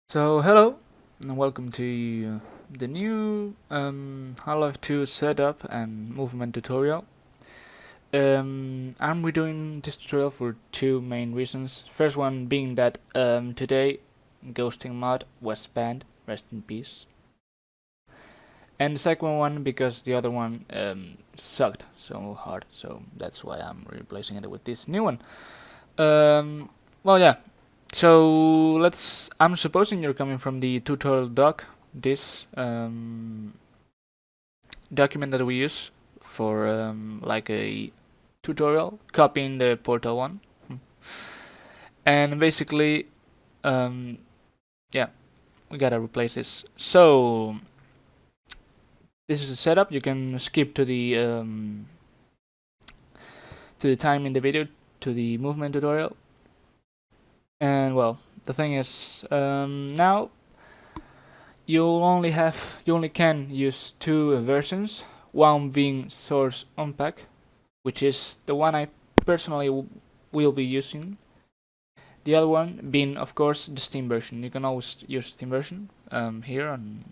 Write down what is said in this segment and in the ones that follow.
So hello and welcome to the new Half-Life 2 setup and movement tutorial. I'm redoing this tutorial for two main reasons. First one being that today ghosting mod was banned, rest in peace. And the second one because the other one sucked so hard, so that's why I'm replacing it with this new one. Well, yeah. So I'm supposing you're coming from the tutorial doc, this document that we use for like a tutorial, copying the portal one, and basically, yeah, we gotta replace this. So this is the setup. You can skip to the time in the video to the movement tutorial, and well, the thing is, now you only can use two versions. One being Source Unpack, which is the one I personally will be using. The other one being, of course, the Steam version. You can always use Steam version here on,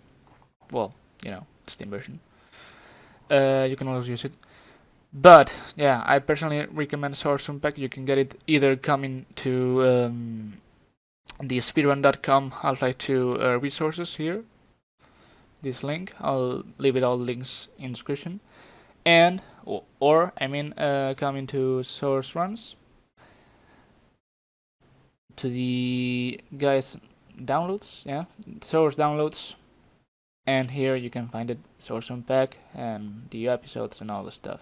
well, the Steam version. You can always use it. But yeah, I personally recommend Source Unpack. You can get it either coming to the speedrun.com Half-Life 2 resources here. This link, I'll leave it all links in description, and or coming to source runs to the guys downloads, yeah, source downloads, and here you can find it, Source Unpack and the episodes and all the stuff.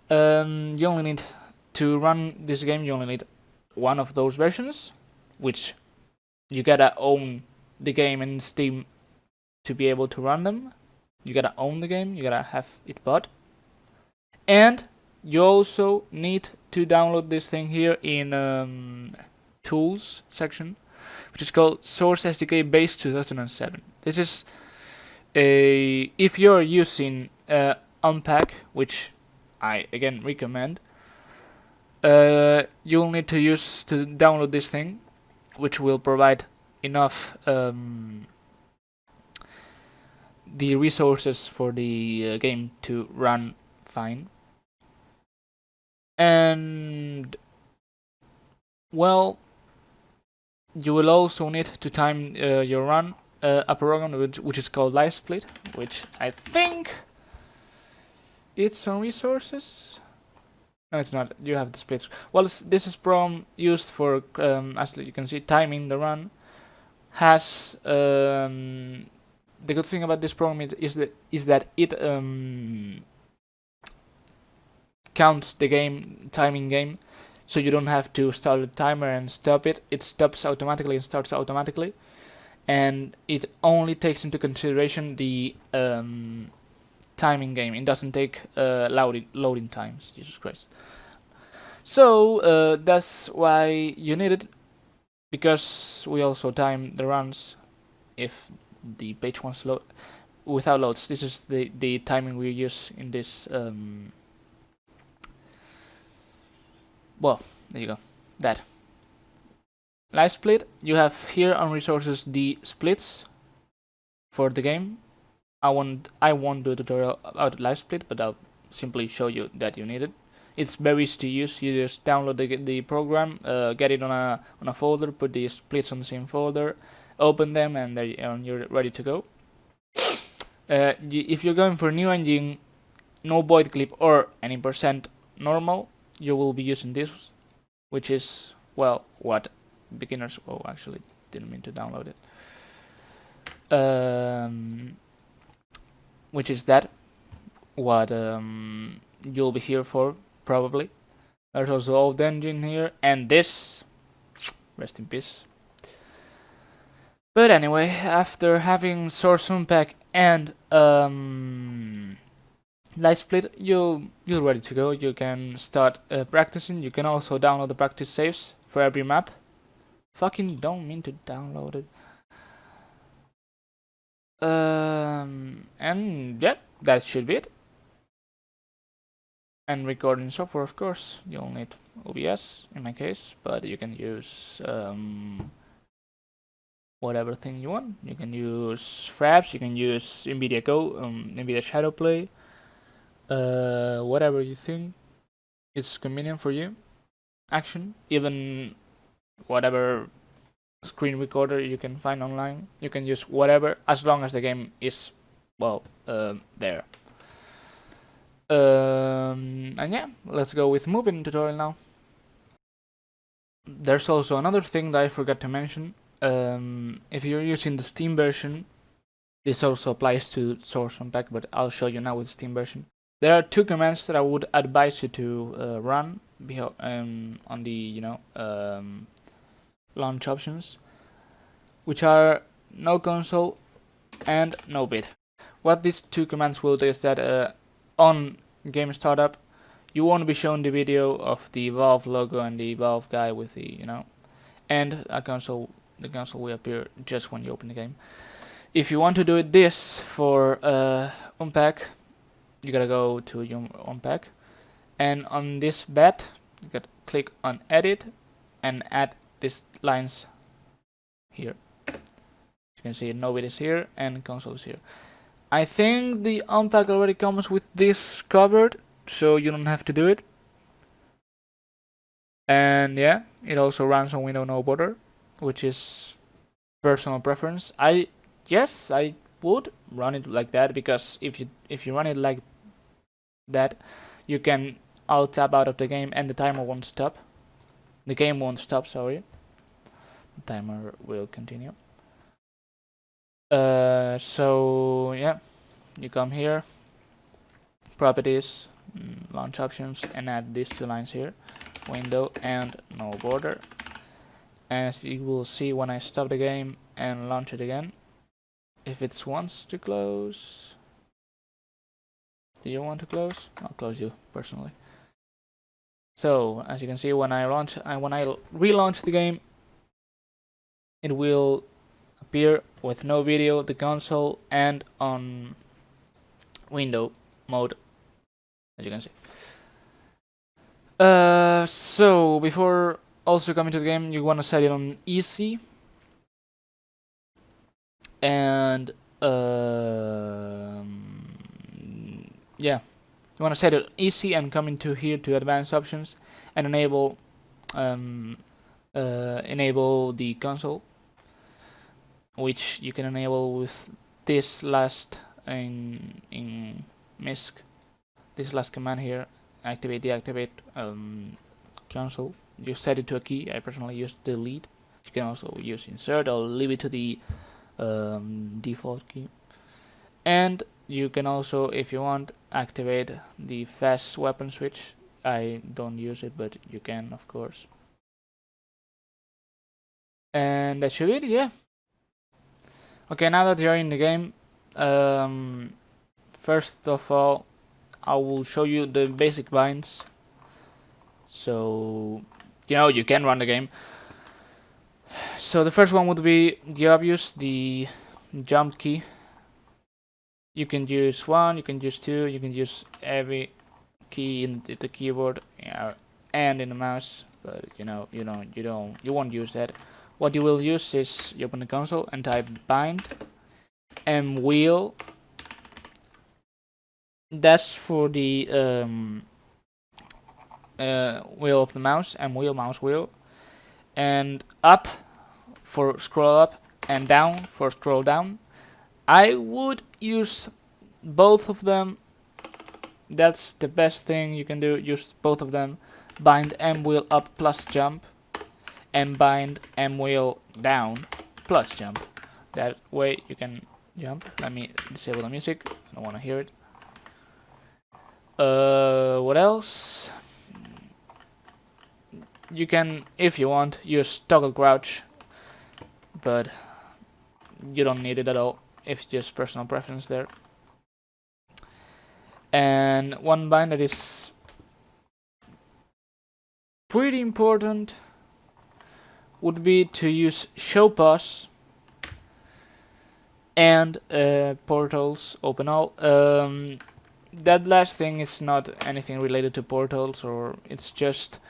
You only need to run this game. You only need one of those versions, which you gotta own the game in Steam to be able to run them. You gotta own the game, you gotta have it bought, and you also need to download this thing here in tools section, which is called Source SDK Base 2007. This is if you're using Unpack, which I again recommend, you'll need to download this thing, which will provide enough the resources for the game to run fine. And well, you will also need to time your run a program which is called Live Split, which I think it's on resources. No, it's not. You have the splits. Well, this is program used for as you can see, timing the run. Has the good thing about this program is that it counts the game, timing game, so you don't have to start the timer and stop it. It stops automatically and starts automatically, and it only takes into consideration the timing game. It doesn't take loading times. Jesus Christ. So that's why you need it, because we also time the runs if the page wants to load without loads. This is the timing we use in this well, there you go. That live split, you have here on resources the splits for the game. I won't do a tutorial about live split, but I'll simply show you that you need it. It's very easy to use. You just download the program, get it on a folder, put the splits on the same folder, open them, and you're ready to go. If you're going for new engine, no void clip or any percent normal, you will be using this, which is, well, what beginners, oh, actually didn't mean to download it, which is that what you'll be here for, probably. There's also old engine here, and this, rest in peace. But anyway, after having Source Unpack and Live Split, you're ready to go. You can start practicing. You can also download the practice saves for every map. Fucking don't mean to download it. And yeah, that should be it. And recording software, of course. You'll need OBS in my case, but you can use whatever thing you want. You can use fraps, you can use NVIDIA Go, NVIDIA Shadow Play, whatever you think is convenient for you. Action, even whatever screen recorder you can find online. You can use whatever as long as the game is, well, there. And yeah, let's go with moving tutorial now. There's also another thing that I forgot to mention. If you're using the Steam version, this also applies to Source Unpack, but I'll show you now with the Steam version. There are two commands that I would advise you to run on the launch options, which are no console and no bit. What these two commands will do is that on game startup, you won't be shown the video of the Valve logo and the Valve guy with the and a console. The console will appear just when you open the game. If you want to do this for Unpack, you gotta go to your Unpack, and on this bat, you gotta click on Edit and add these lines here. You can see no bit is here and console is here. I think the Unpack already comes with this covered, so you don't have to do it. And yeah, it also runs on Windows no border, which is personal preference. I would run it like that, because if you run it like that, you can alt tab out of the game and the timer won't stop. The game won't stop, sorry. The timer will continue. So yeah, you come here, properties, launch options, and add these two lines here, window and no border. As you will see when I stop the game and launch it again, if it wants to close. Do you want to close? I'll close you personally. So as you can see, when I relaunch the game, it will appear with no video, the console, and on window mode, as you can see. So before also coming to the game, you want to set it on easy, and yeah, you want to set it easy and come into here to advanced options and enable the console, which you can enable with this last in MISC, this last command here, activate, deactivate console. You set it to a key. I personally use delete. You can also use insert. I'll leave it to the default key. And you can also, if you want, activate the fast weapon switch. I don't use it, but you can, of course. And that should be it, yeah. Okay, now that you're in the game, first of all, I will show you the basic binds, so you can run the game. So the first one would be the obvious, the jump key. You can use 1, you can use 2, you can use every key in the keyboard and in the mouse, but you won't use that. What you will use is you open the console and type bind and wheel. That's for the wheel of the mouse, and wheel, mouse wheel, and up for scroll up and down for scroll down. I would use both of them. That's the best thing you can do. Use both of them. Bind M wheel up plus jump, and bind M wheel down plus jump. That way you can jump. Let me disable the music. I don't want to hear it. What else? You can, if you want, use toggle crouch, but you don't need it at all. It's just personal preference there. And one bind that is pretty important would be to use Showpos and portalsopenall. That last thing is not anything related to portals, or it's just,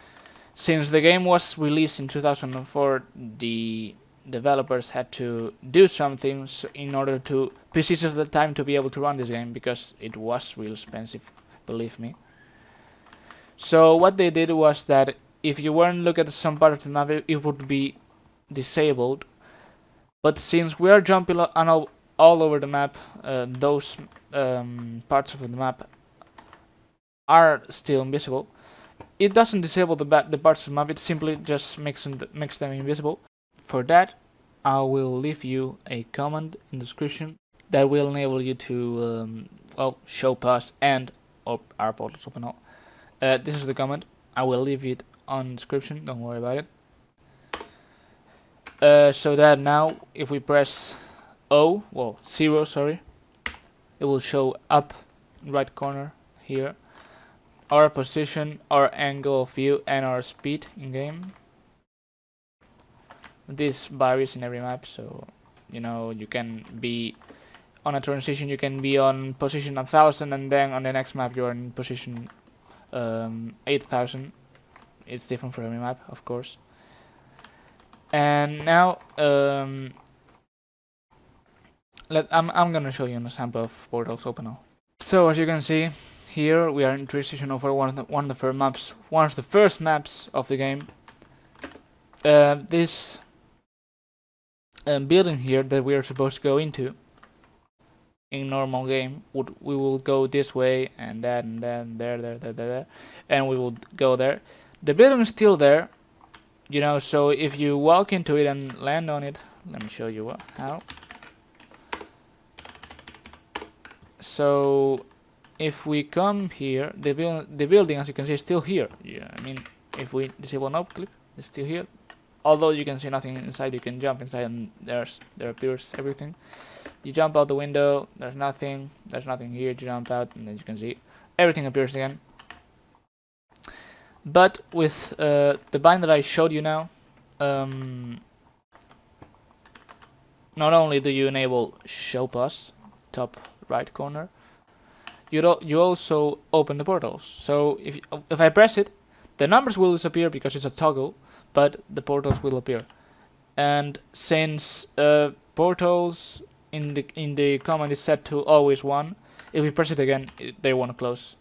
since the game was released in 2004, the developers had to do something in order to pieces of the time to be able to run this game, because it was real expensive, believe me. So what they did was that if you weren't looking at some part of the map, it would be disabled. But since we are jumping all over the map, those parts of the map are still invisible. It doesn't disable the parts of the map, it simply just makes them invisible. For that, I will leave you a comment in the description that will enable you to Showpos and our portalsopenall. This is the comment. I will leave it on the description, don't worry about it. So that now, if we press 0, sorry, it will show up right corner here our position, our angle of view, and our speed in game. This varies in every map, so you can be on a transition, you can be on position 1000, and then on the next map you're in position 8000. It's different for every map, of course. And now I'm gonna show you an example of portalsopenall. So as you can see, here we are in transition over one of the first maps of the game. This building here that we are supposed to go into in normal game, we will go this way and that and then there, and we will go there. The building is still there, so if you walk into it and land on it, let me show you how. So if we come here, the building, as you can see, is still here. Yeah, I mean, if we disable no clip, it's still here. Although you can see nothing inside, you can jump inside and there appears everything. You jump out the window, there's nothing here, you jump out and then you can see everything appears again. But with the bind that I showed you now, not only do you enable Showpos, top right corner, you also open the portals. So if I press it, the numbers will disappear because it's a toggle, but the portals will appear. And since portals in the command is set to always 1, if we press it again, they won't close.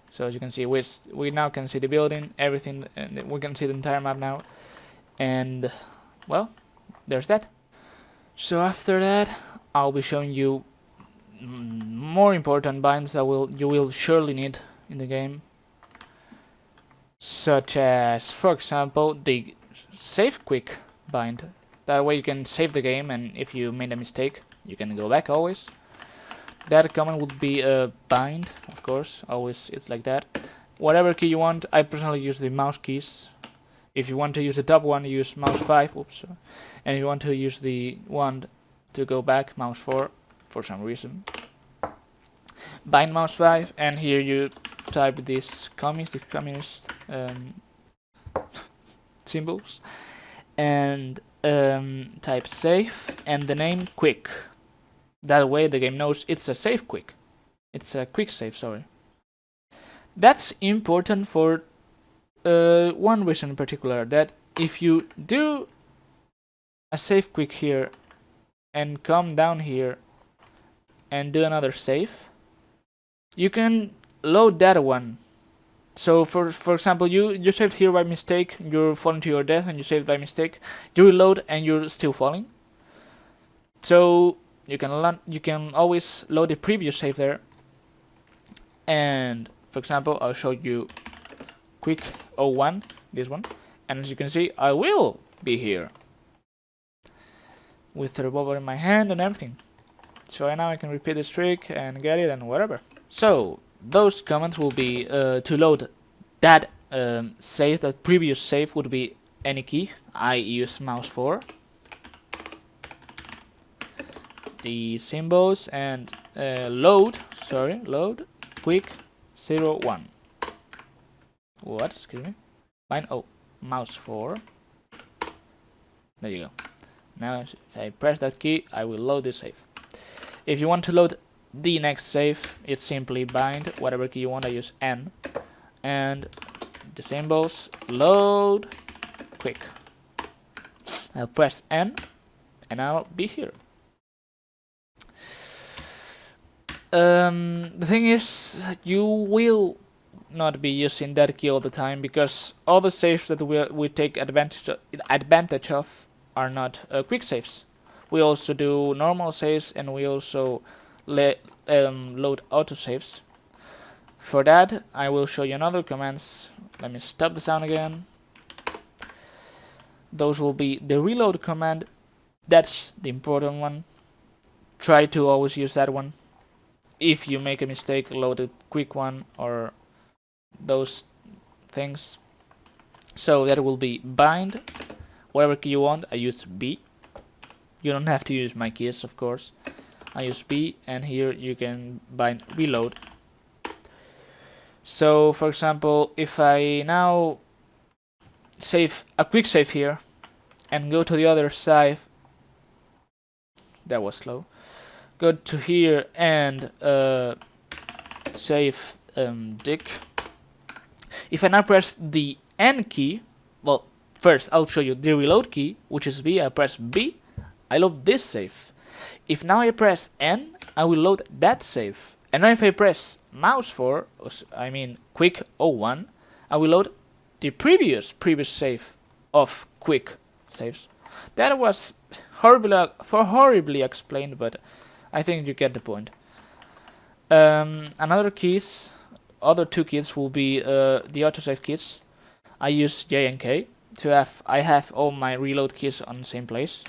So as you can see, we now can see the building, everything, and we can see the entire map now. And well, there's that. So after that, I'll be showing you more important binds that you will surely need in the game, such as, for example, the save quick bind. That way you can save the game, and if you made a mistake, you can go back always. That command would be a bind, of course, always it's like that. Whatever key you want, I personally use the mouse keys. If you want to use the top one, use mouse 5, and if you want to use the one to go back, mouse 4, for some reason. Bind mouse 5, and here you type these communist symbols, and type save and the name quick. That way the game knows it's a save quick. It's a quick save, sorry. That's important for one reason in particular, that if you do a save quick here and come down here and do another save, you can load that one. So for example, you saved here by mistake, you're falling to your death and you saved by mistake, you reload and you're still falling. So you can always load the previous save there. And for example, I'll show you quick 01, this one, and as you can see, I will be here with the revolver in my hand and everything. So now I can repeat this trick and get it and whatever. So those commands will be to load that save, that previous save would be any key. I use mouse 4. The symbols and load quick 01. What? Excuse me. Mine. Oh, mouse 4. There you go. Now if I press that key, I will load this save. If you want to load the next save, it's simply bind whatever key you want. I use N, and the symbols load quick. I'll press N, and I'll be here. The thing is, you will not be using that key all the time, because all the saves that we take advantage of are not quick saves. We also do normal saves, and we also load autosaves. For that, I will show you another commands. Let me stop the sound again. Those will be the reload command. That's the important one. Try to always use that one. If you make a mistake, load a quick one or those things. So that will be bind, whatever key you want. I use B. You don't have to use my keys, of course. I use B, and here you can bind reload. So for example, if I now save a quick save here and go to the other side, that was slow, go to here and save dick. If I now press the N key, well, first I'll show you the reload key, which is B. I press B, I load this save. If now I press N, I will load that save. And now if I press mouse 4, I mean quick 01, I will load the previous save of quick saves. That was horribly explained, but I think you get the point. Other two keys will be the autosave keys. I use J and K I have all my reload keys on the same place.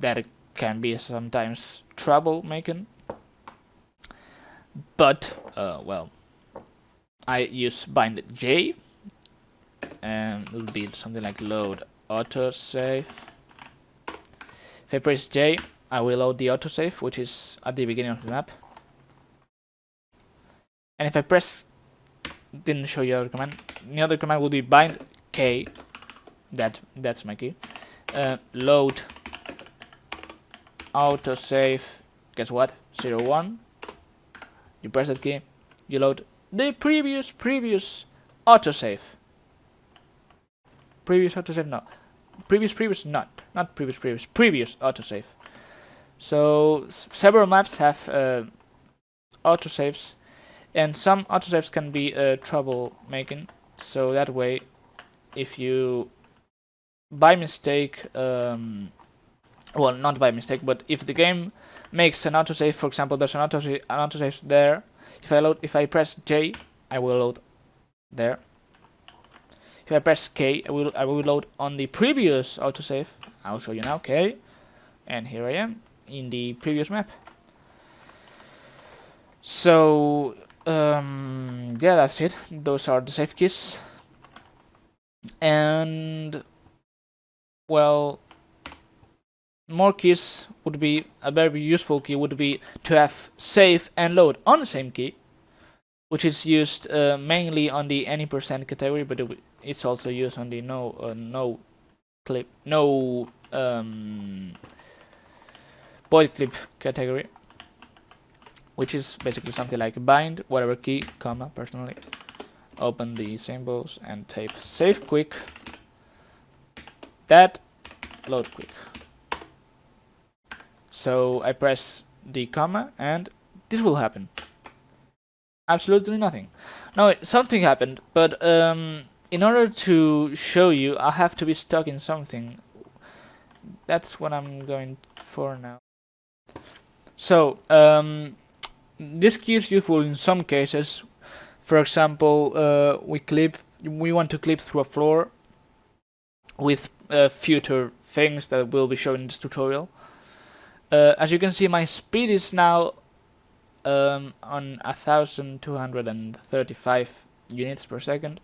That can be sometimes trouble making, but well, I use bind J, and it will be something like load autosave. If I press J, I will load the autosave, which is at the beginning of the map. And if I press, didn't show you the other command. The other command will be bind K. That's my key. Load autosave. Guess what? 01. You press that key. You load the previous autosave. Previous autosave, no. Previous autosave. So several maps have autosaves, and some autosaves can be trouble making. So that way, if you by mistake, well, not by mistake, but if the game makes an autosave, for example, there's an autosave there. If I press J, I will load there. If I press K, I will load on the previous autosave. I'll show you now. K, and here I am in the previous map. So yeah, that's it. Those are the save keys. And well, more keys would be a very useful key would be to have save and load on the same key, which is used mainly on the any % category, but it's also used on the no void clip category, which is basically something like bind whatever key, comma, personally, open the symbols and type save quick, that load quick. So I press the comma and this will happen. Absolutely nothing. No, something happened, but in order to show you, I have to be stuck in something. That's what I'm going for now. So this key is useful in some cases. For example, we want to clip through a floor with future things that will be shown in this tutorial. As you can see, my speed is now on 1235 units per second.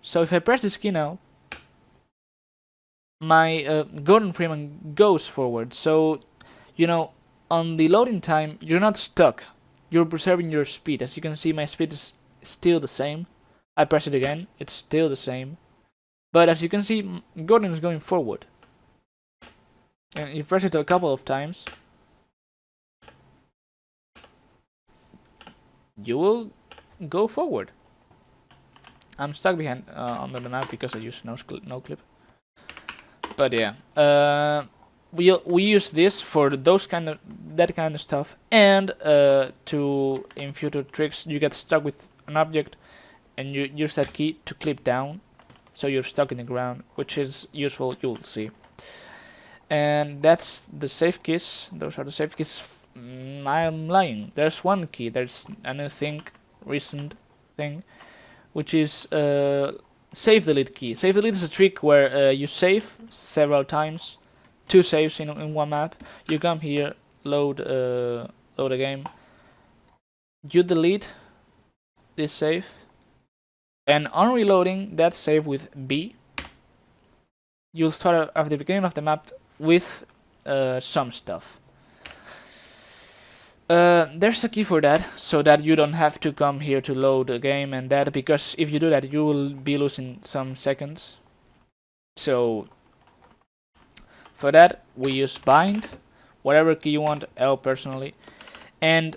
So if I press this key now, my Gordon Freeman goes forward. So, you know, on the loading time, you're not stuck. You're preserving your speed. As you can see, my speed is still the same. I press it again, it's still the same. But as you can see, Gordon is going forward. And you press it a couple of times, you will go forward. I'm stuck behind under the map because I use no clip. But yeah, we use this for that kind of stuff, and to in future tricks you get stuck with an object, and you use that key to clip down, so you're stuck in the ground, which is useful. You'll see. And that's the safe keys. Those are the safe keys. I'm lying. There's one key. There's a new thing, recent thing, which is save delete key. Save delete is a trick where you save several times, 2 saves in one map. You come here, load a game. You delete this save, and on reloading that save with B, you'll start at the beginning of the map with some stuff. There's a key for that, so that you don't have to come here to load the game and that, because if you do that you will be losing some seconds. So for that we use bind, whatever key you want, L personally. And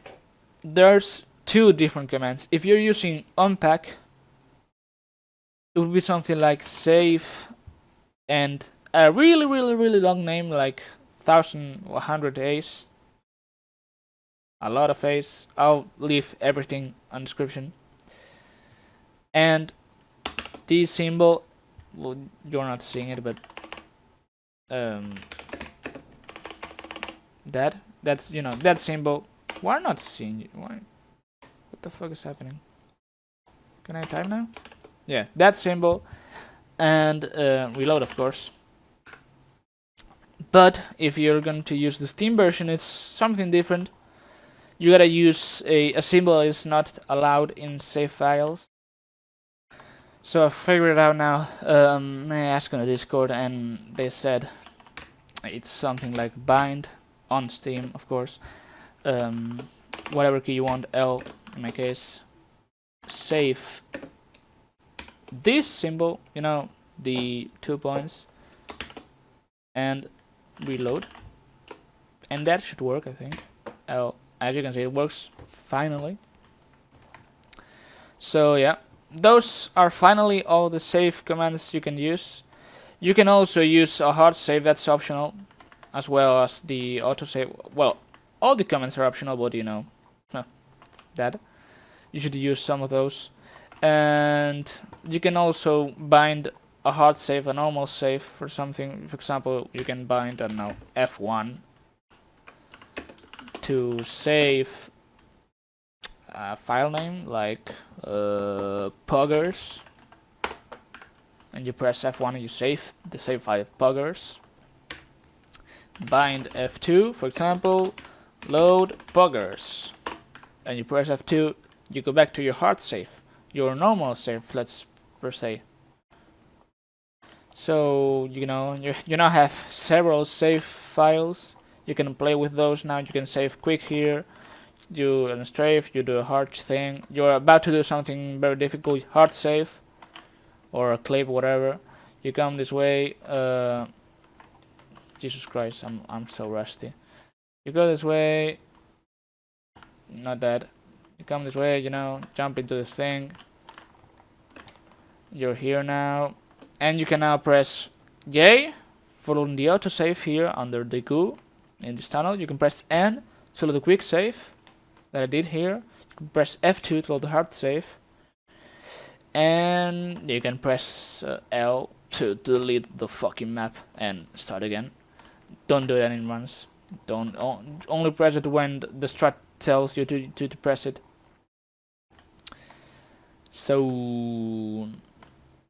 there's 2 different commands. If you're using unpack, it would be something like save and a really long name like 1100 A's. A lot of A's. I'll leave everything on description. And the symbol, well, you're not seeing it, but that's that symbol. Why not seeing it? Why? What the fuck is happening? Can I type now? Yes, that symbol, and reload, of course. But if you're going to use the Steam version, it's something different. You gotta use a symbol that is not allowed in save files. So I figured it out now. I asked on the Discord, and they said it's something like bind on Steam, of course. Whatever key you want, L in my case. Save this symbol, the 2 points, and reload, and that should work, I think. As you can see, it works finally. So yeah, those are finally all the save commands you can use. You can also use a hard save, that's optional, as well as the autosave. Well, all the commands are optional, but that you should use some of those. And you can also bind a hard save, a normal save for something. For example, you can bind, I don't know, F1 to save a file name like poggers, and you press F1 and you save the save file poggers. Bind F2, for example, load poggers, and you press F2. You go back to your hard save, your normal save, let's per se. So you now have several save files. You can play with those now. You can save quick here, do a strafe, you do a hard thing. You're about to do something very difficult, hard save, or a clip, whatever. You come this way. Jesus Christ, I'm so rusty. You go this way. Not that. You come this way, jump into this thing. You're here now. And you can now press J for the autosave here under the GUI in this tunnel. You can press N to load the quick save that I did here. You can press F2 to load the hard save. And you can press L to delete the fucking map and start again. Don't do that in runs. Don't only press it when the strat tells you to press it. So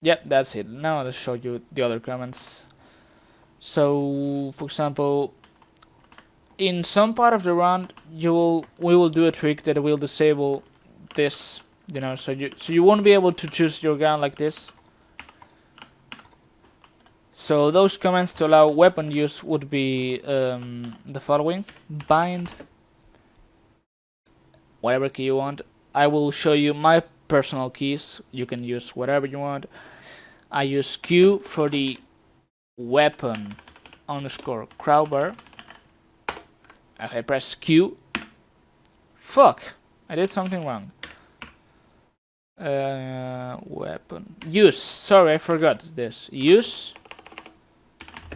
yeah, that's it. Now I'll show you the other commands. So for example, in some part of the run we will do a trick that will disable this, so you won't be able to choose your gun like this. So those commands to allow weapon use would be the following: bind whatever key you want. I will show you my personal keys. You can use whatever you want. I use Q for the weapon _ crowbar. I press Q. Fuck! I did something wrong. Weapon use. Sorry, I forgot this. Use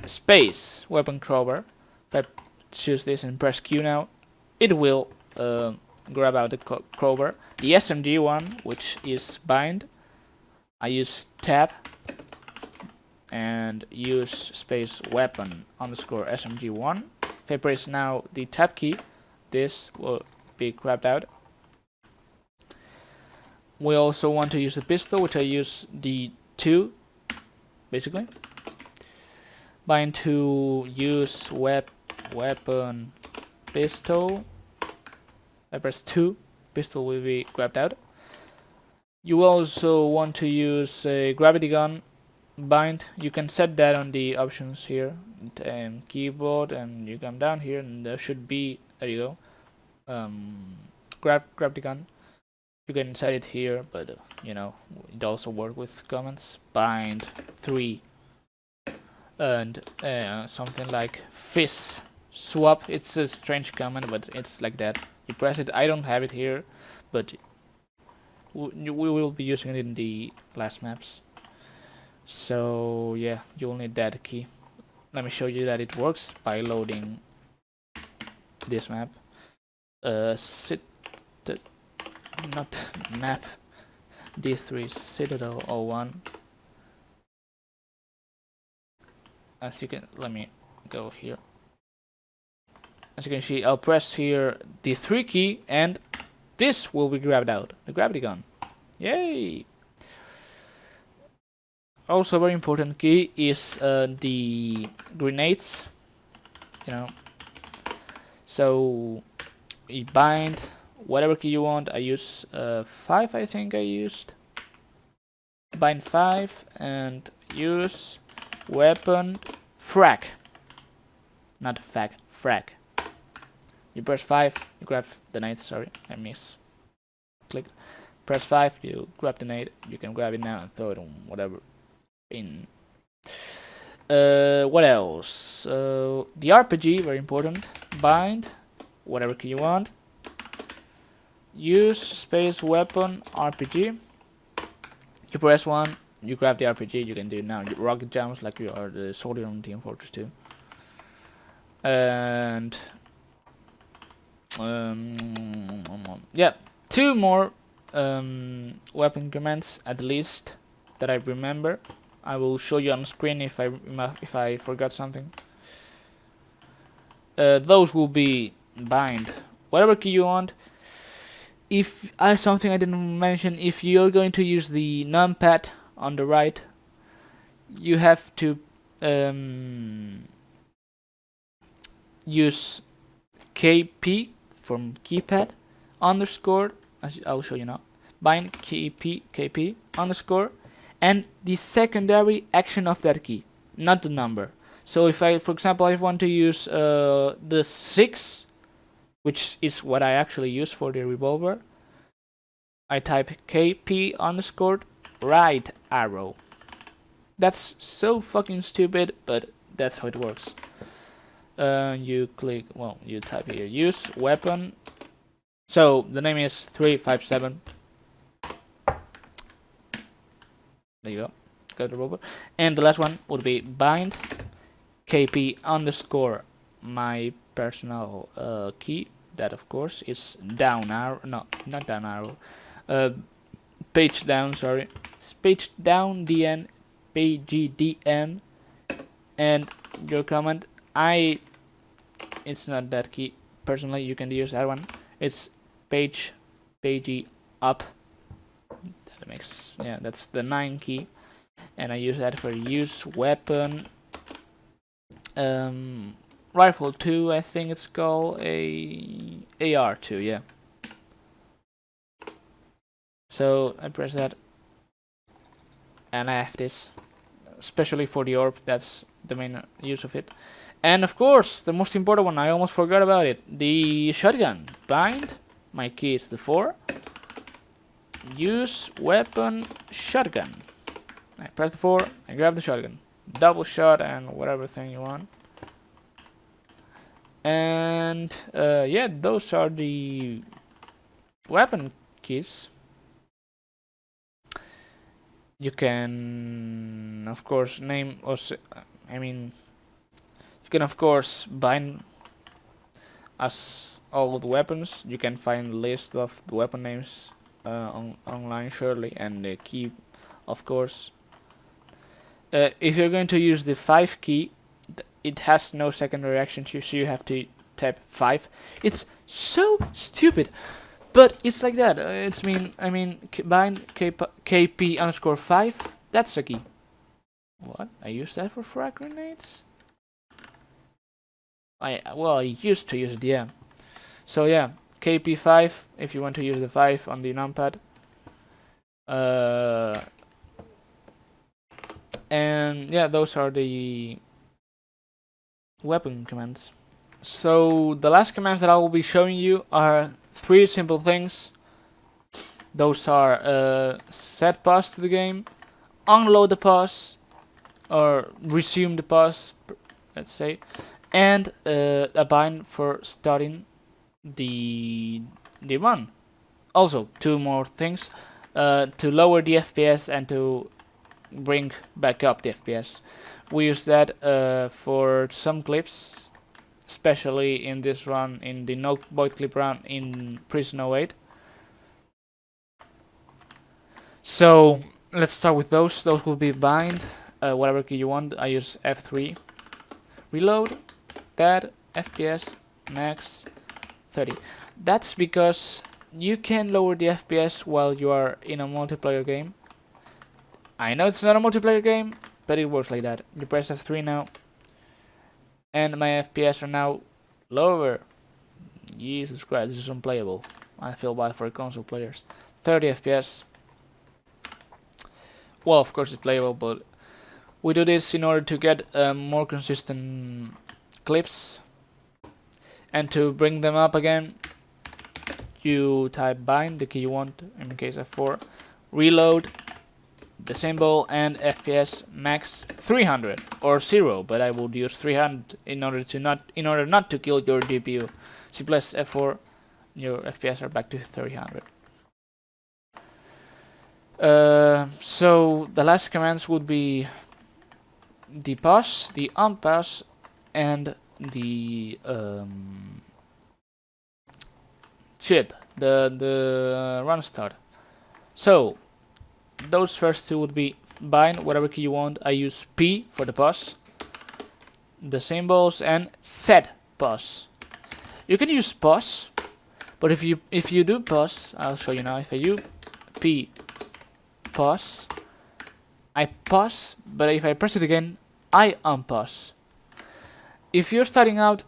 space weapon crowbar. If I choose this and press Q now, it will grab out the crowbar. The SMG one, which is bind, I use tab and use space weapon underscore SMG1. If I press now the tab key, this will be grabbed out. We also want to use the pistol, which I use the 2, basically. Bind to use weapon pistol. I press 2, pistol will be grabbed out. You also want to use a gravity gun. Bind, you can set that on the options here and keyboard, and you come down here and there should be, there you go, grab the gun. You can set it here, but you know, it also works with comments. Bind 3 and something like fizz swap. It's a strange comment, but it's like that. You press it. I don't have it here, but we will be using it in the last maps. So yeah, you'll need that key. Let me show you that it works by loading this map. Not map, D3 Citadel 01. As you can, let me go here. As you can see, I'll press here the 3 key and this will be grabbed out, the gravity gun. Yay! Also, very important key is the grenades. You know, so you bind whatever key you want. I use 5, I think I used. Bind 5 and use weapon frag. Not fag, frag. You press 5, you grab the nade. Sorry, I clicked. Press 5, you grab the nade. You can grab it now and throw it on whatever. In what else? The RPG, very important. Bind whatever key you want. Use space weapon RPG. You press 1, you grab the RPG. You can do it now. You rocket jumps like you are the soldier on Team Fortress 2. And yeah, 2 more weapon increments at least that I remember. I will show you on screen if I forgot something. Those will be bind whatever key you want. If something I didn't mention, if you're going to use the numpad on the right, you have to use KP from keypad underscore, as I'll show you now. Bind KP underscore and the secondary action of that key, not the number. So if I, for example, I want to use the 6, which is what I actually use for the revolver, I type KP underscore right arrow. That's so fucking stupid, but that's how it works. You click, well, you type here, use weapon. So the name is 357. There you go. Got the robot. And the last one would be bind KP underscore my personal key. That of course is down arrow. No, not down arrow. Page down. Sorry, it's page down DN PGDM. And your command. It's not that key. Personally, you can use that one. It's page up. That makes, yeah, that's the 9 key, and I use that for use weapon. Rifle 2, I think it's called a AR2, yeah. So I press that, and I have this, especially for the orb. That's the main use of it. And of course, the most important one, I almost forgot about it, the shotgun. Bind, my key is the 4. Use weapon shotgun. I press the 4, I grab the shotgun. Double shot and whatever thing you want. And yeah, those are the weapon keys. You can, of course, name also, I mean, You can of course bind as all the weapons. You can find a list of the weapon names online surely, and the key of course. If you're going to use the 5 key, it has no secondary action, so you have to tap 5. It's so stupid, but it's like that. Bind kp underscore 5. That's the key. What? I use that for frag grenades? I used to use it, yeah. So yeah, kp5 if you want to use the 5 on the numpad. And yeah, those are the weapon commands. So the last commands that I will be showing you are 3 simple things. Those are set pause to the game, unload the pause, or resume the pause, let's say, and a bind for starting the run. Also, 2 more things, to lower the FPS and to bring back up the FPS. We use that for some clips, especially in this run, in the no void clip run in Prison 08. So let's start with those. Those will be bind, whatever key you want. I use F3. Reload, that, FPS, max, 30. That's because you can lower the FPS while you are in a multiplayer game. I know it's not a multiplayer game, but it works like that. You press F3 now, and my FPS are now lower. Jesus Christ, this is unplayable. I feel bad for console players. 30 FPS. Well, of course it's playable, but we do this in order to get more consistent clips. And to bring them up again, you type bind, the key you want, in case F4, reload, the symbol, and FPS max 300 or 0, but I would use 300 in order not to kill your GPU. So press F4, your FPS are back to 300. So the last commands would be the pause, the unpause, and the the run start. So those first 2 would be bind, whatever key you want. I use P for the pause, the symbols, and set pause. You can use pause, but if you do pause, I'll show you now. If I use P pause, I pause, but if I press it again, I unpause. If you're starting out,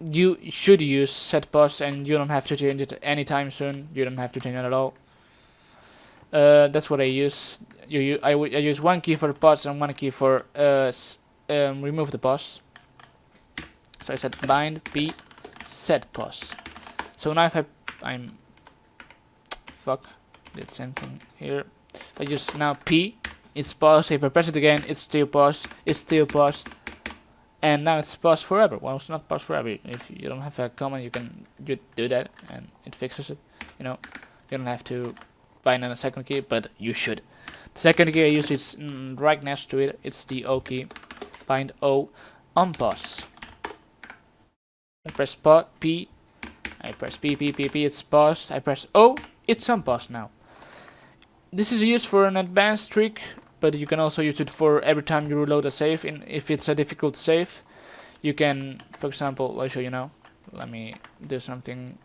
you should use set pause, and you don't have to change it anytime soon. You don't have to change it at all. That's what I use. I use 1 key for the pause and 1 key for remove the pause. So I said bind P set pause. So now if I'm did something here. I use now P, it's pause. If I press it again, it's still pause. It's still paused, and now it's paused forever. Well, it's not paused forever. If you don't have a command, you can do that, and it fixes it. You know, you don't have to bind on a second key, but you should. The second key I use is right next to it. It's the O key. Bind O, unpause. I press P. I press P. It's pause. I press O. It's unpause now. This is used for an advanced trick, but you can also use it for every time you reload a save. If it's a difficult save, you can, for example, I'll show you now. Let me do something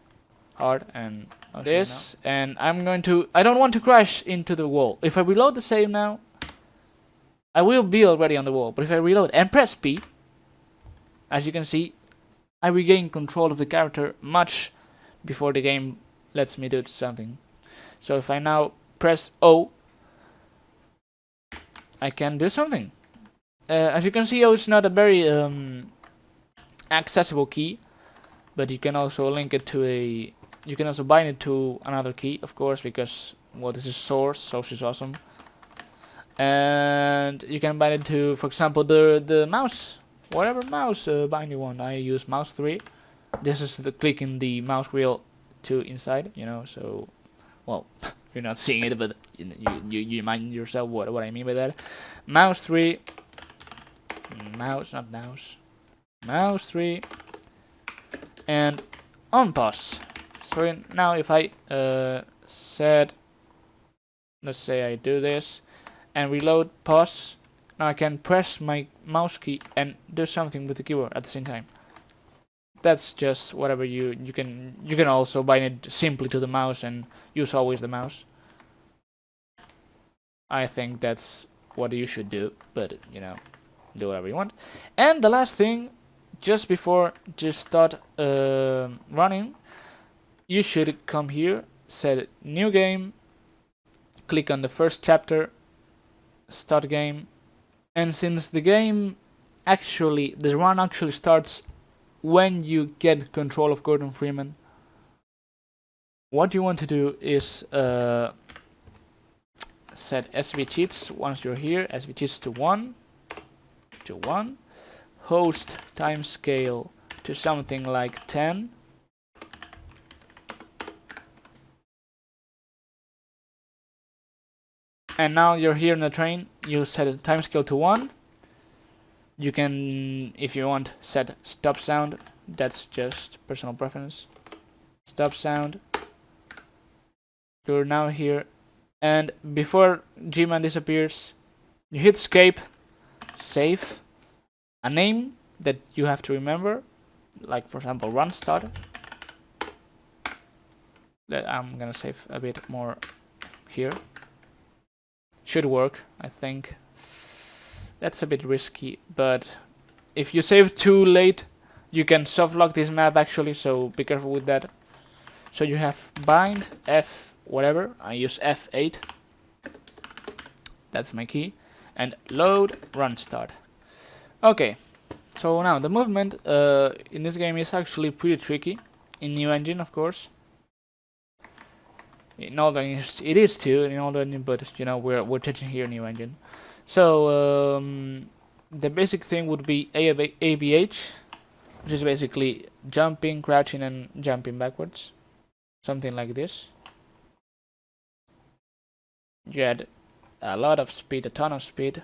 hard and this, and I don't want to crash into the wall. If I reload the save now, I will be already on the wall, but if I reload and press P, as you can see, I regain control of the character much before the game lets me do something. So if I now press O, I can do something. As you can see, O is not a very accessible key, but you can also link it to you can also bind it to another key, of course, because, well, this is Source. Source is awesome. And you can bind it to, for example, the mouse, whatever mouse bind you want. I use mouse 3. This is the clicking the mouse wheel to inside, you know, so, well, you're not seeing it, but you mind yourself what I mean by that. Mouse 3, mouse, not mouse. mouse 3, and on pause. So now if I set, let's say I do this and reload pause, now I can press my mouse key and do something with the keyboard at the same time. That's just whatever you can also bind it simply to the mouse and use always the mouse. I think that's what you should do, but you know, do whatever you want. And the last thing, just before just start running, you should come here, set new game, click on the first chapter, start game, and since the game actually, the run actually starts when you get control of Gordon Freeman, what you want to do is set SV cheats once you're here, SV cheats to 1, host timescale to something like 10, and now you're here in the train, you set a timescale to 1. You can, if you want, set stop sound. That's just personal preference. Stop sound. You're now here, and before G-Man disappears, you hit escape, save a name that you have to remember, like for example run start. I'm gonna save a bit more here. Should work, I think. That's a bit risky, but if you save too late, you can softlock this map actually, so be careful with that. So you have bind F whatever, I use F8, that's my key, and load run start. Okay, so now the movement in this game is actually pretty tricky, in new engine of course. In old engine it is too, in old engine, but you know, we're touching here new engine. So the basic thing would be ABH, which is basically jumping, crouching, and jumping backwards. Something like this. You add a lot of speed, a ton of speed.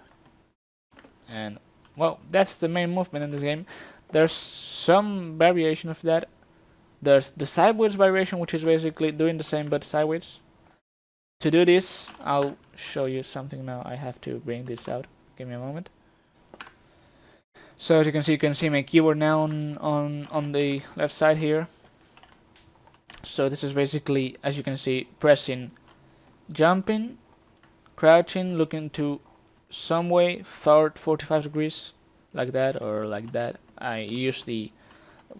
And, well, that's the main movement in this game. There's some variation of that. There's the sideways variation, which is basically doing the same but sideways. To do this, I'll show you something now. I have to bring this out. Give me a moment. So as you can see my keyboard now on the left side here. So this is basically, as you can see, pressing, jumping, crouching, looking to some way forward 45 degrees, like that or like that. I use the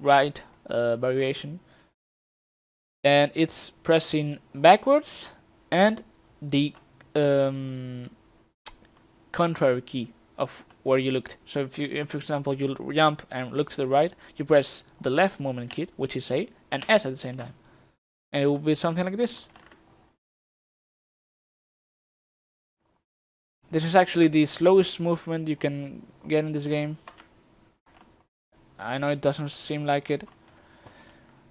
right variation. And it's pressing backwards and the contrary key of where you looked. So if you, for example, you jump and look to the right, you press the left movement key, which is A, and S at the same time. And it will be something like this. This is actually the slowest movement you can get in this game. I know it doesn't seem like it.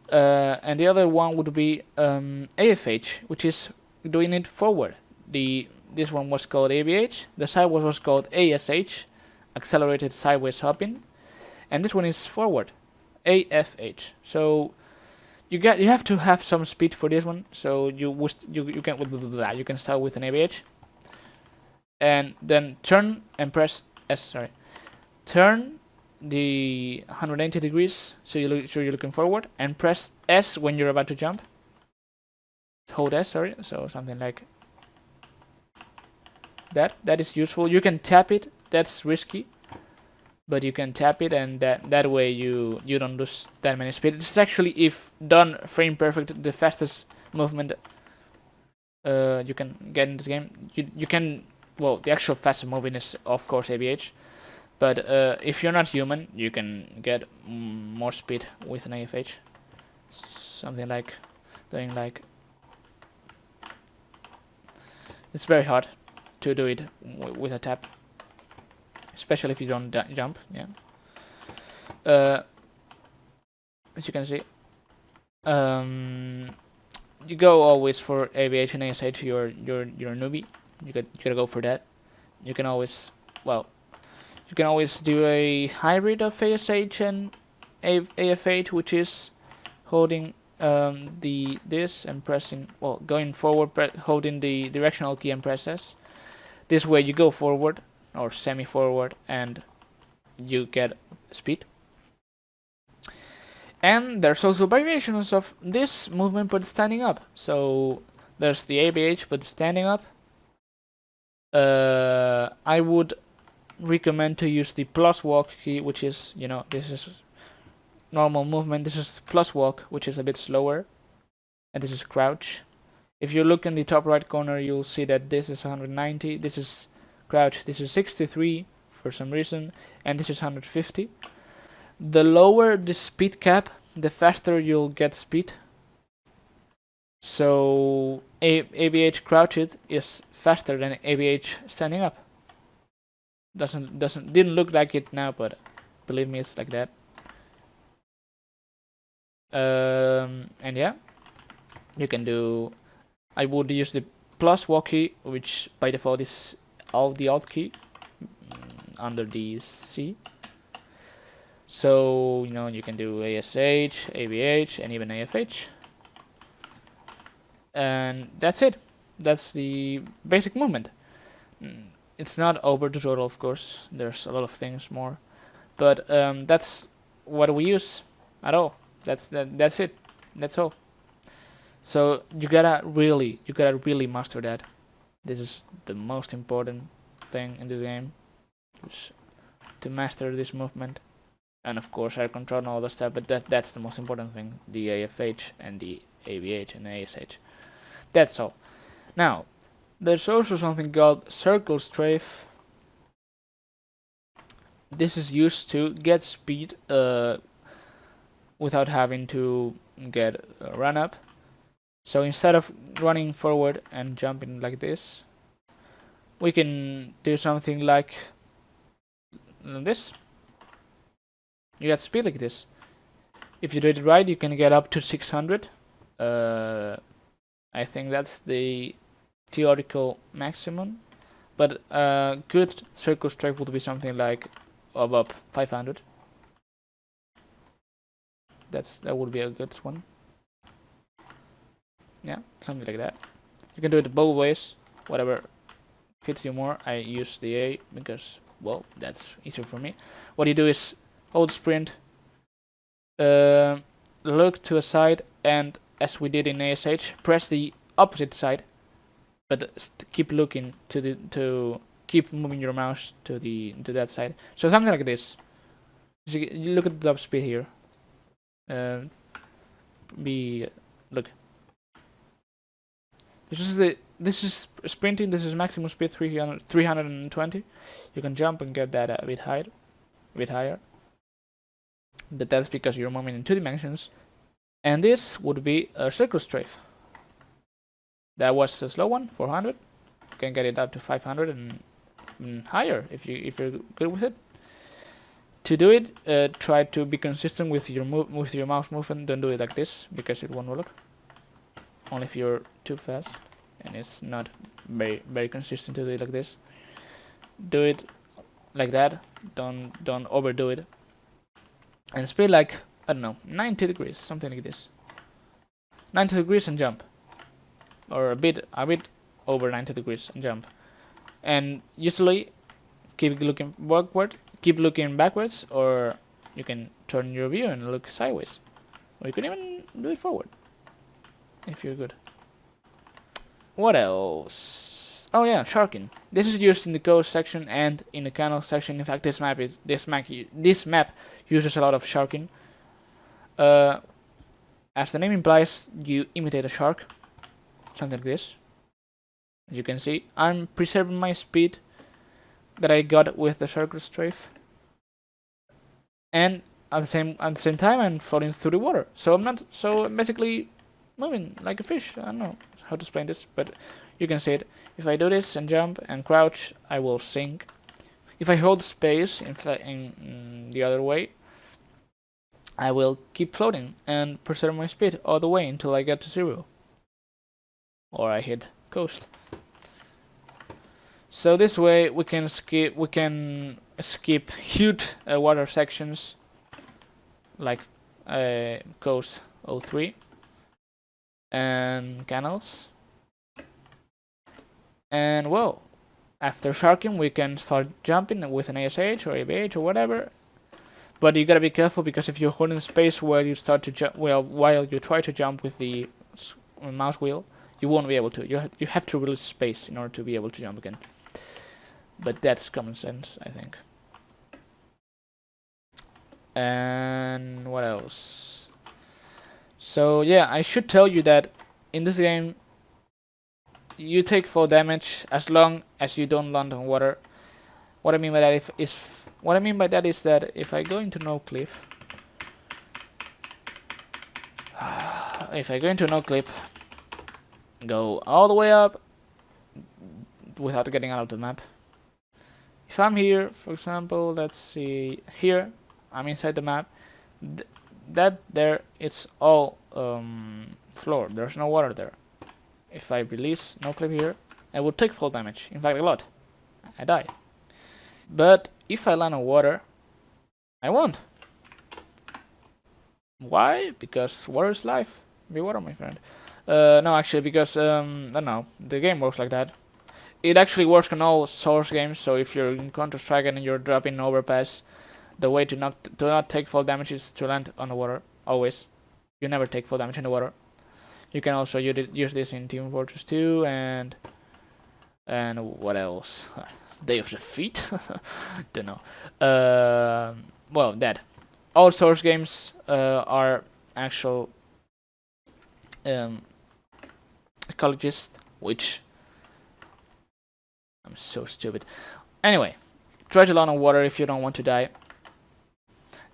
And the other one would be AFH, which is doing it forward. This one was called ABH, the sideways was called ASH, accelerated sideways hopping, and this one is forward, AFH. So you have to have some speed for this one. So you can start with an ABH, and then turn and press S. Sorry, turn the 180 degrees. So you're looking forward, and press S when you're about to jump. Hold S. Sorry. So something like that. That is useful. You can tap it. That's risky, but you can tap it, and that way you don't lose that many speed. This is actually, if done frame perfect, the fastest movement you can get in this game. You can, well, the actual fastest movement is of course ABH, but if you're not human, you can get more speed with an AFH. Something like doing like. It's very hard to do it with a tap, especially if you don't jump. Yeah. As you can see, you go always for ABH and ASH. You're a newbie. You gotta go for that. You can always, well, You can always do a hybrid of ASH and AFH, which is holding this and pressing, well, going forward, holding the directional key and press S. This way you go forward or semi-forward and you get speed. And there's also variations of this movement but standing up. So there's the ABH but standing up. I would recommend to use the plus walk key, which is, you know, this is normal movement. This is plus walk, which is a bit slower, and this is crouch. If you look in the top right corner, you'll see that this is 190, this is crouch, this is 63 for some reason, and this is 150. The lower the speed cap, the faster you'll get speed. So ABH crouched is faster than ABH standing up. Didn't look like it now, but believe me, it's like that. And yeah, you can do. I would use the plus walk key, which by default is the alt key under the C. So, you know, you can do ASH, ABH, and even AFH. And that's it. That's the basic movement. It's not over tutorial, of course. There's a lot of things more. But that's what we use at all. That's it. That's all. So you gotta really master that. This is the most important thing in this game, is to master this movement. And of course air control and all that stuff, but that's the most important thing, the AFH and the ABH and ASH. That's all. Now, there's also something called circle strafe. This is used to get speed without having to get a run up. So instead of running forward and jumping like this, we can do something like this. You get speed like this. If you do it right, you can get up to 600. I think that's the theoretical maximum, but good circle strafe would be something like above 500. That would be a good one. Yeah, something like that. You can do it both ways, whatever fits you more. I use the A because, well, that's easier for me. What you do is hold sprint, look to a side, and as we did in ASH, press the opposite side, but keep looking to keep moving your mouse to that side. So something like this. So you look at the top speed here. Look. This is sprinting. This is maximum speed 320. You can jump and get that a bit higher. But that's because you're moving in 2 dimensions. And this would be a circle strafe. That was a slow one, 400. You can get it up to 500 and higher if you're good with it. To do it, try to be consistent with your mouse movement. Don't do it like this because it won't work. Only if you're too fast and it's not very consistent to do it like this. Do it like that. Don't overdo it. And speed like, I don't know, 90 degrees, something like this. 90 degrees and jump. Or a bit over 90 degrees and jump. And usually keep looking backwards, or you can turn your view and look sideways. Or you can even do it forward if you're good. What else? Oh yeah, sharking. This is used in the coast section and in the canal section. In fact, this map uses a lot of sharking. As the name implies, you imitate a shark. Something like this. As you can see, I'm preserving my speed that I got with the circle strafe, and at the same time I'm floating through the water. So I'm basically moving like a fish. I don't know how to explain this, but you can see it. If I do this and jump and crouch, I will sink. If I hold space in the other way, I will keep floating and preserve my speed all the way until I get to 0. Or I hit coast. So this way we can skip huge water sections like Coast 03 and canals. And well, after sharking we can start jumping with an ASH or ABH or whatever. But you gotta be careful, because if you're holding space while you start to jump, while you try to jump with the mouse wheel, you won't be able to. You have to release space in order to be able to jump again. But that's common sense, I think. And what else? So yeah, I should tell you that in this game you take fall damage as long as you don't land on water. What I mean by that is that if I go into no clip, go all the way up without getting out of the map. If I'm here, for example, let's see here, I'm inside the map. That there, it's all floor. There's no water there. If I release no clip here, I will take fall damage. In fact, a lot. I die. But if I land on water, I won't. Why? Because water is life. Be water, my friend. No, actually, because I don't know. The game works like that. It actually works on all Source games. So if you're in Counter-Strike and you're dropping overpass, the way to not take fall damage is to land on the water. Always. You never take fall damage in the water. You can also use this in Team Fortress 2 and what else? Day of Defeat? Don't know. Well, that. All Source games are actual ecologists, which I'm so stupid. Anyway, try to land on water if you don't want to die.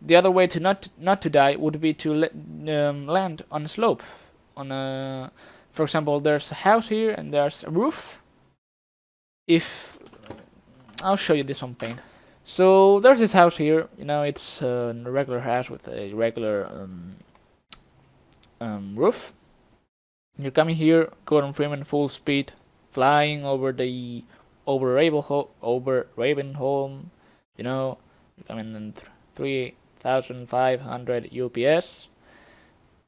The other way to not to die would be to land on a slope. For example, there's a house here and there's a roof. I'll show you this on paint. So there's this house here. You know, it's a regular house with a regular roof. You're coming here, Gordon Freeman, full speed, flying over Ravenholm. You know, you're coming in 3,500 UPS,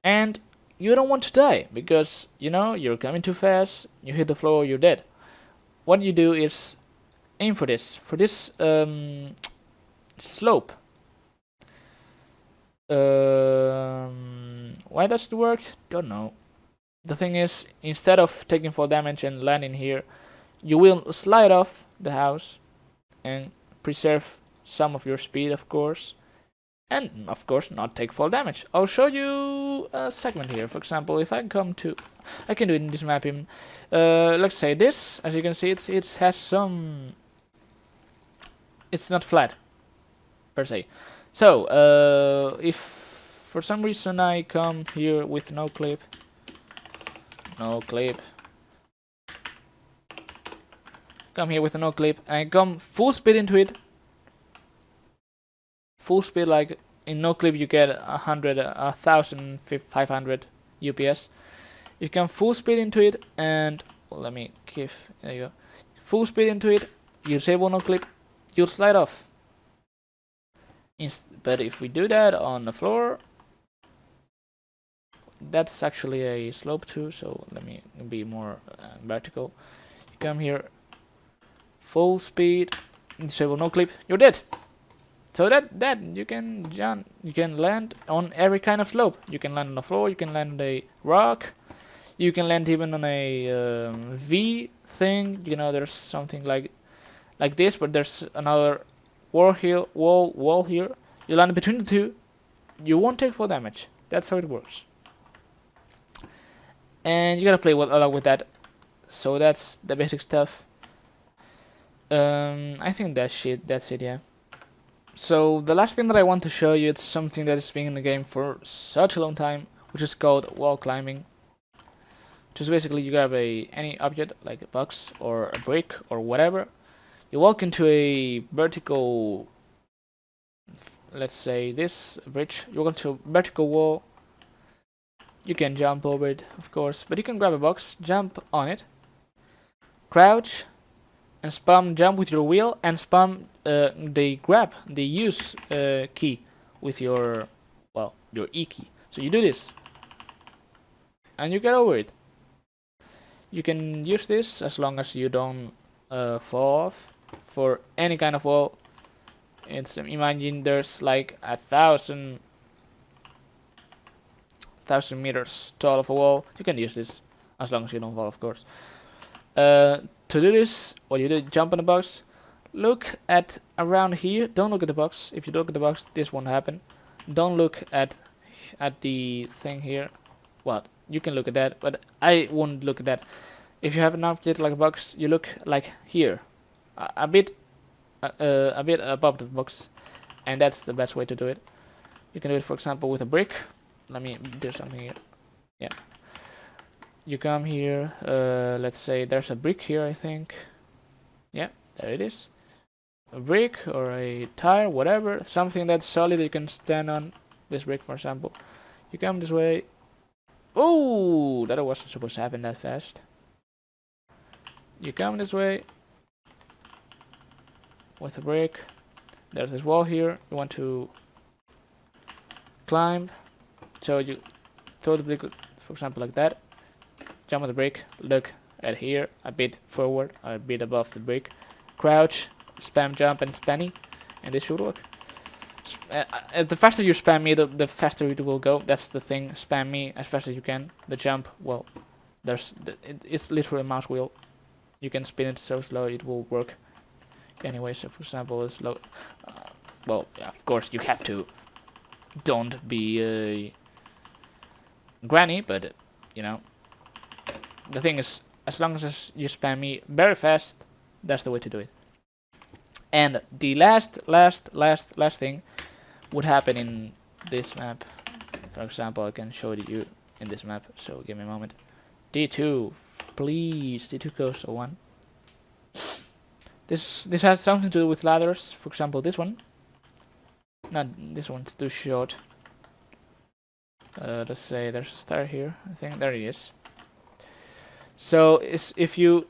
and you don't want to die because you know you're coming too fast. You hit the floor, you're dead. What you do is aim for this slope. Why does it work? Don't know. The thing is, instead of taking fall damage and landing here, you will slide off the house and preserve some of your speed, of course. And of course not take fall damage. I'll show you a segment here. For example, if I come to, I can do it in this map. Let's say this. As you can see, it has some. It's not flat per se. So if for some reason I come here with no clip, come here with no clip, and I come full speed into it. Full speed, like in no clip you get 1,500 UPS. You come full speed into it, and well, let me give. There you go. Full speed into it. You disable no clip. You'll slide off. But if we do that on the floor, that's actually a slope too. So let me be more vertical. You come here, full speed, disable no clip. You're dead. So that you can jump, you can land on every kind of slope. You can land on the floor, you can land on a rock, you can land even on a V thing. You know, there's something like this, but there's another wall here. You land between the two, you won't take fall damage. That's how it works. And you gotta play along with that. So that's the basic stuff. I think that's it. Yeah. So the last thing that I want to show you, it's something that has been in the game for such a long time, which is called wall climbing. Which is basically you grab any object like a box or a brick or whatever. You walk into a vertical, let's say this bridge. You walk into a vertical wall. You can jump over it, of course, but you can grab a box, jump on it, crouch, and spam jump with your wheel, and spam grab the use key with your E key. So you do this, and you get over it. You can use this as long as you don't fall off for any kind of wall. It's imagine there's like 1,000 meters tall of a wall. You can use this as long as you don't fall, of course. To do this, what you do, jump on the box. Look at around here. Don't look at the box. If you look at the box, this won't happen. Don't look at the thing here. Well, you can look at that, but I won't look at that. If you have an object like a box, you look like here, a bit above the box, and that's the best way to do it. You can do it, for example, with a brick. Let me do something here. Yeah. You come here. Let's say there's a brick here. I think. Yeah, there it is. A brick or a tire, whatever, something that's solid that you can stand on. This brick, for example. You come this way. Oh, that wasn't supposed to happen that fast. You come this way with a brick. There's this wall here. You want to climb. So you throw the brick, for example, like that. Jump on the brick. Look at here. A bit forward, a bit above the brick. Crouch, spam jump and spammy, and this should work. The faster you spam me, the faster it will go. That's the thing. Spam me as fast as you can. The jump, well, it's literally a mouse wheel. You can spin it so slow it will work. Anyway, so for example, it's slow. Well, yeah, of course you have to. Don't be a granny, but you know. The thing is, as long as you spam me very fast, that's the way to do it. And the last thing would happen in this map. For example, I can show it you in this map. So give me a moment. D2, please. D2 coastal 1. This has something to do with ladders. For example, this one. Not this one's too short. Let's say there's a star here. I think there it is. So if you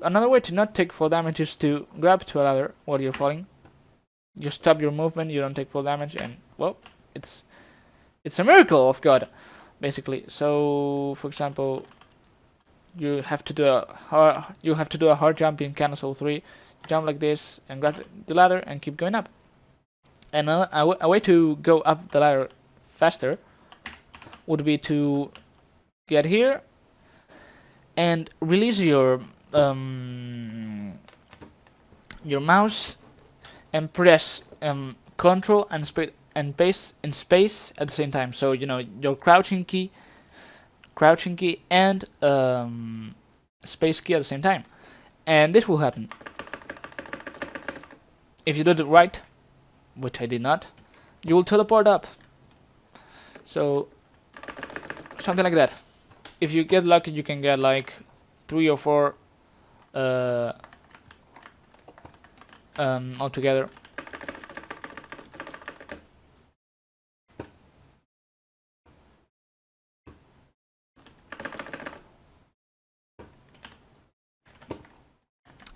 another way to not take full damage is to grab to a ladder while you're falling. You stop your movement, you don't take full damage, and well, it's a miracle of God, basically. So, for example, you have to do a hard jump in Cancel 3, jump like this, and grab the ladder and keep going up. And a way to go up the ladder faster would be to get here and release your mouse and press Control and space at the same time. So you know your crouching key and space key at the same time, and this will happen if you do it right, which I did not. You will teleport up. So something like that. If you get lucky, you can get like 3 or 4 altogether.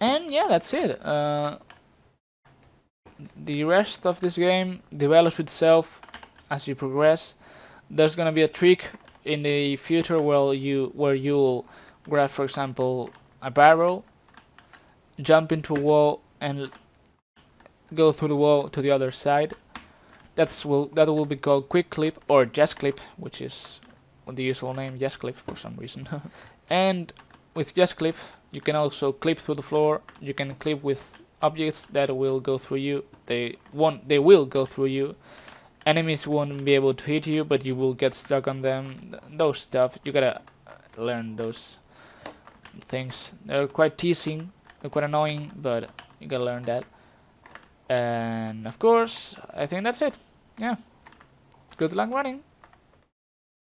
And yeah, that's it. The rest of this game develops itself as you progress. There's gonna be a trick in the future where you'll grab, for example, a barrel, jump into a wall, and go through the wall to the other side. That will be called quick clip or just clip, which is the usual name, just clip for some reason. And with just clip, you can also clip through the floor. You can clip with objects that will go through you. They will go through you. Enemies won't be able to hit you, but you will get stuck on them. Those stuff, you gotta learn those things. They're quite teasing, they're quite annoying, but you gotta learn that. And of course, I think that's it. Yeah. Good luck running.